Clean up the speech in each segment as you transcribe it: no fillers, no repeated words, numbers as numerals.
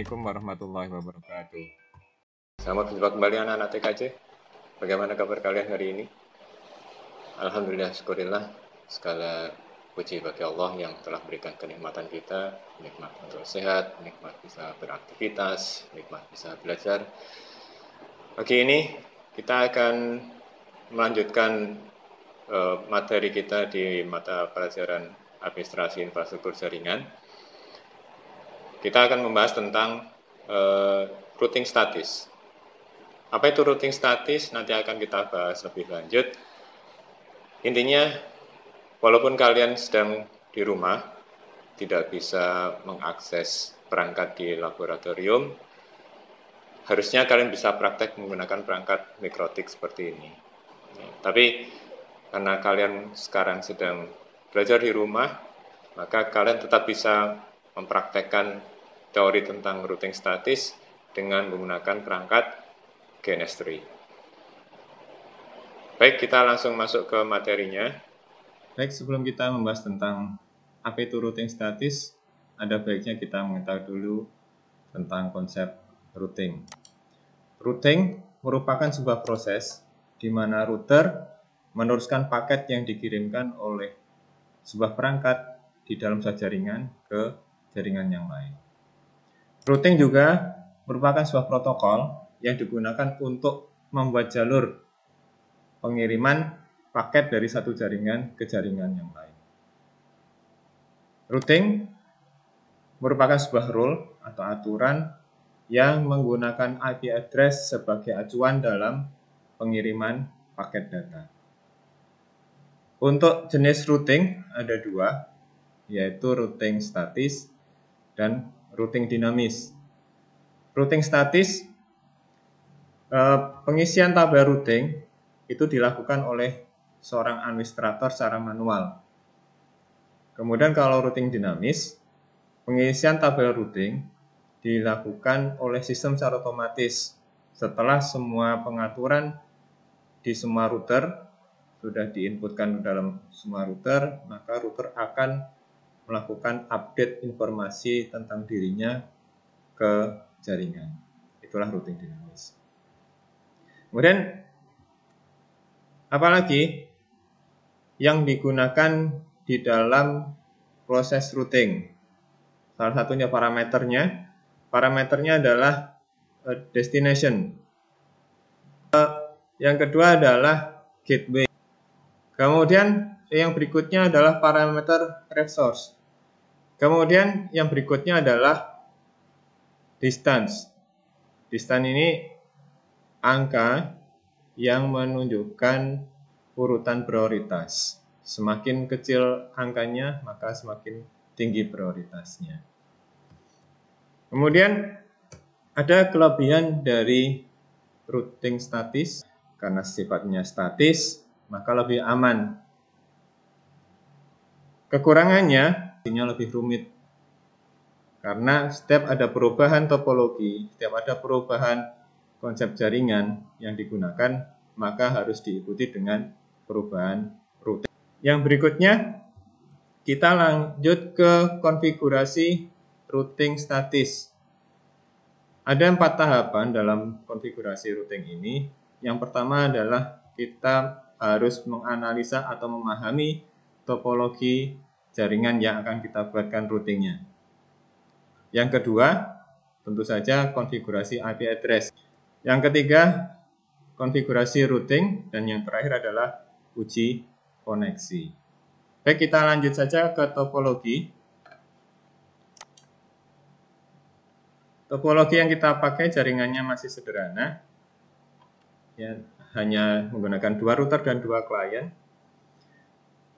Assalamualaikum warahmatullahi wabarakatuh. Selamat berjumpa kembali anak-anak TKJ. Bagaimana kabar kalian hari ini? Alhamdulillah, syukurillah. Segala puji bagi Allah yang telah berikan kenikmatan kita, nikmat untuk sehat, nikmat bisa beraktivitas, nikmat bisa belajar. Pagi ini kita akan melanjutkan materi kita di mata pelajaran administrasi infrastruktur jaringan. Kita akan membahas tentang routing statis. Apa itu routing statis? Nanti akan kita bahas lebih lanjut. Intinya, walaupun kalian sedang di rumah, tidak bisa mengakses perangkat di laboratorium, harusnya kalian bisa praktek menggunakan perangkat mikrotik seperti ini. Tapi karena kalian sekarang sedang belajar di rumah, maka kalian tetap bisa mempraktekkan teori tentang routing statis dengan menggunakan perangkat GNS3. Baik, kita langsung masuk ke materinya. Baik, sebelum kita membahas tentang apa itu routing statis, ada baiknya kita mengetahui dulu tentang konsep routing. Routing merupakan sebuah proses di mana router meneruskan paket yang dikirimkan oleh sebuah perangkat di dalam sebuah jaringan ke jaringan yang lain. Routing juga merupakan sebuah protokol yang digunakan untuk membuat jalur pengiriman paket dari satu jaringan ke jaringan yang lain. Routing merupakan sebuah rule atau aturan yang menggunakan IP address sebagai acuan dalam pengiriman paket data. Untuk jenis routing ada dua, yaitu routing statis dan routing dinamis. Routing statis, pengisian tabel routing itu dilakukan oleh seorang administrator secara manual. Kemudian kalau routing dinamis, pengisian tabel routing dilakukan oleh sistem secara otomatis. Setelah semua pengaturan di semua router sudah diinputkan dalam semua router, maka router akan melakukan update informasi tentang dirinya ke jaringan. Itulah routing dinamis. Kemudian apalagi yang digunakan di dalam proses routing? Salah satunya parameternya. Parameternya adalah destination. Yang kedua adalah gateway. Kemudian yang berikutnya adalah parameter resource. Kemudian yang berikutnya adalah distance. Distance ini angka yang menunjukkan urutan prioritas. Semakin kecil angkanya, maka semakin tinggi prioritasnya. Kemudian ada kelebihan dari routing statis. Karena sifatnya statis, maka lebih aman. Kekurangannya, ini lebih rumit. Karena setiap ada perubahan topologi, setiap ada perubahan konsep jaringan yang digunakan, maka harus diikuti dengan perubahan routing. Yang berikutnya, kita lanjut ke konfigurasi routing statis. Ada 4 tahapan dalam konfigurasi routing ini. Yang pertama adalah kita harus menganalisa atau memahami topologi jaringan yang akan kita buatkan routingnya. Yang kedua, tentu saja konfigurasi IP address. Yang ketiga, konfigurasi routing. Dan yang terakhir adalah uji koneksi. Baik, kita lanjut saja ke topologi. Topologi yang kita pakai jaringannya masih sederhana. Ya, hanya menggunakan 2 router dan 2 klien.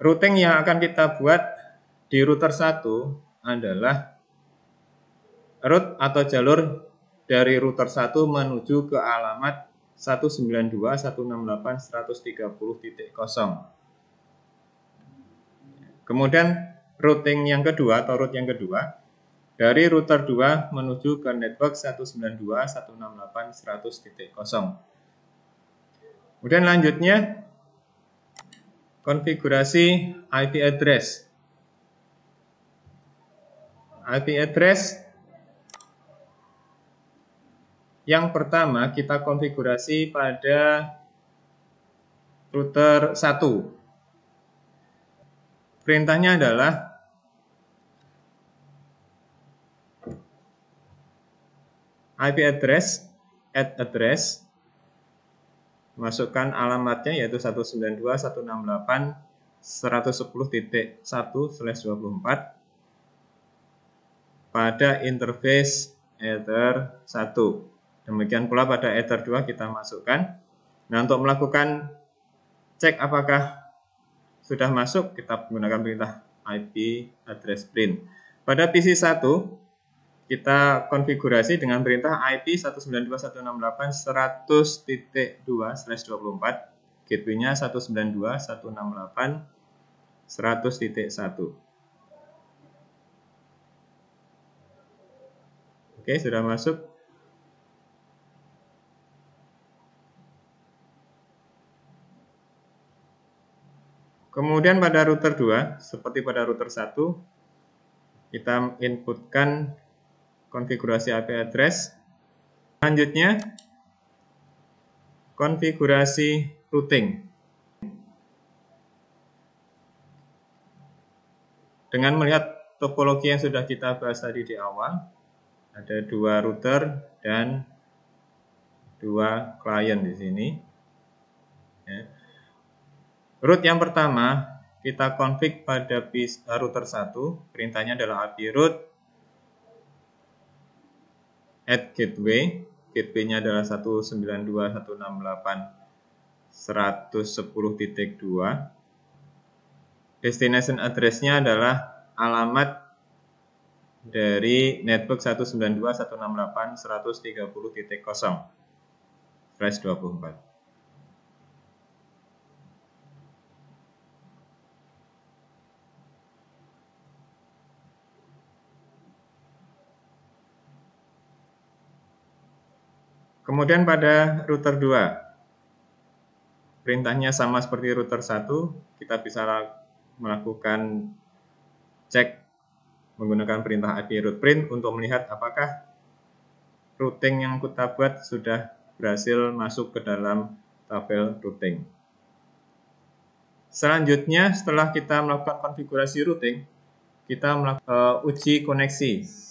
Routing yang akan kita buat di router 1 adalah route atau jalur dari router 1 menuju ke alamat 192.168.130.0. Kemudian routing yang kedua atau route yang kedua dari router 2 menuju ke network 192.168.100.0. Kemudian lanjutnya konfigurasi IP address. IP address Yang pertama kita konfigurasi pada router 1. Perintahnya adalah IP address, add address, masukkan alamatnya yaitu 192.168.110.1/24 pada interface Ether 1. Demikian pula pada Ether 2 kita masukkan. Nah, untuk melakukan cek apakah sudah masuk, kita menggunakan perintah IP address print. Pada PC 1, kita konfigurasi dengan perintah IP 192.168.100.2/24, gateway-nya 192.168.100.1. Oke, sudah masuk. Kemudian pada router 2, seperti pada router 1, kita inputkan konfigurasi IP address. Selanjutnya, konfigurasi routing. Dengan melihat topologi yang sudah kita bahas tadi di awal, ada 2 router dan 2 klien di sini. Ya. Root yang pertama, kita config pada router 1, perintahnya adalah IP root add gateway, gateway-nya adalah 192.168.110.2. Destination address-nya adalah alamat dari network 192.168.130.0/24. Kemudian pada router 2, perintahnya sama seperti router 1, kita bisa melakukan cek menggunakan perintah IP root print untuk melihat apakah routing yang kita buat sudah berhasil masuk ke dalam tabel routing. Selanjutnya, setelah kita melakukan konfigurasi routing, kita melakukan uji koneksi.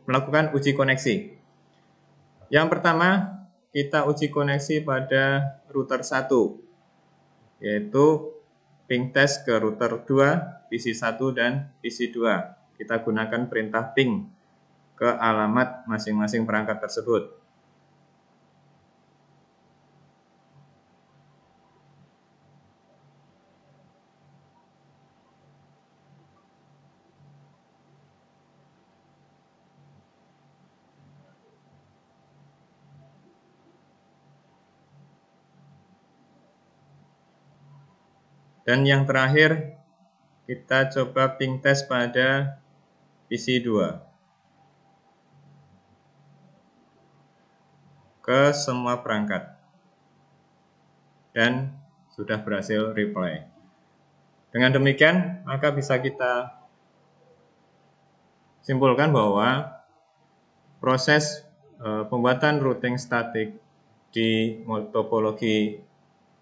Melakukan uji koneksi. Yang pertama, kita uji koneksi pada router 1, yaitu ping test ke router 2, PC 1 dan PC 2. Kita gunakan perintah ping ke alamat masing-masing perangkat tersebut. Dan yang terakhir, kita coba ping test pada PC 2 ke semua perangkat dan sudah berhasil reply. Dengan demikian, maka bisa kita simpulkan bahwa proses pembuatan routing statik di topologi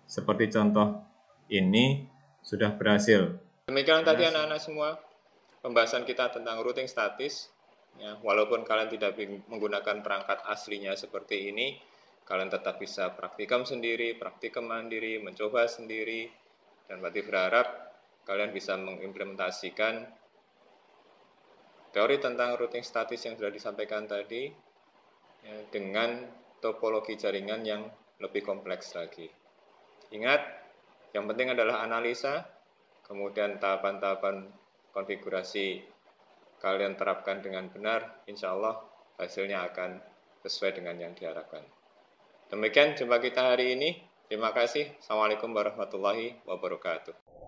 seperti contoh ini sudah berhasil. Demikian tadi anak-anak semua pembahasan kita tentang routing statis. Ya, walaupun kalian tidak menggunakan perangkat aslinya seperti ini, kalian tetap bisa praktikum sendiri, praktikum mandiri, mencoba sendiri, dan berarti berharap kalian bisa mengimplementasikan teori tentang routing statis yang sudah disampaikan tadi ya, dengan topologi jaringan yang lebih kompleks lagi. Ingat, yang penting adalah analisa, kemudian tahapan-tahapan konfigurasi kalian terapkan dengan benar, insya Allah hasilnya akan sesuai dengan yang diharapkan. Demikian jumpa kita hari ini. Terima kasih. Assalamualaikum warahmatullahi wabarakatuh.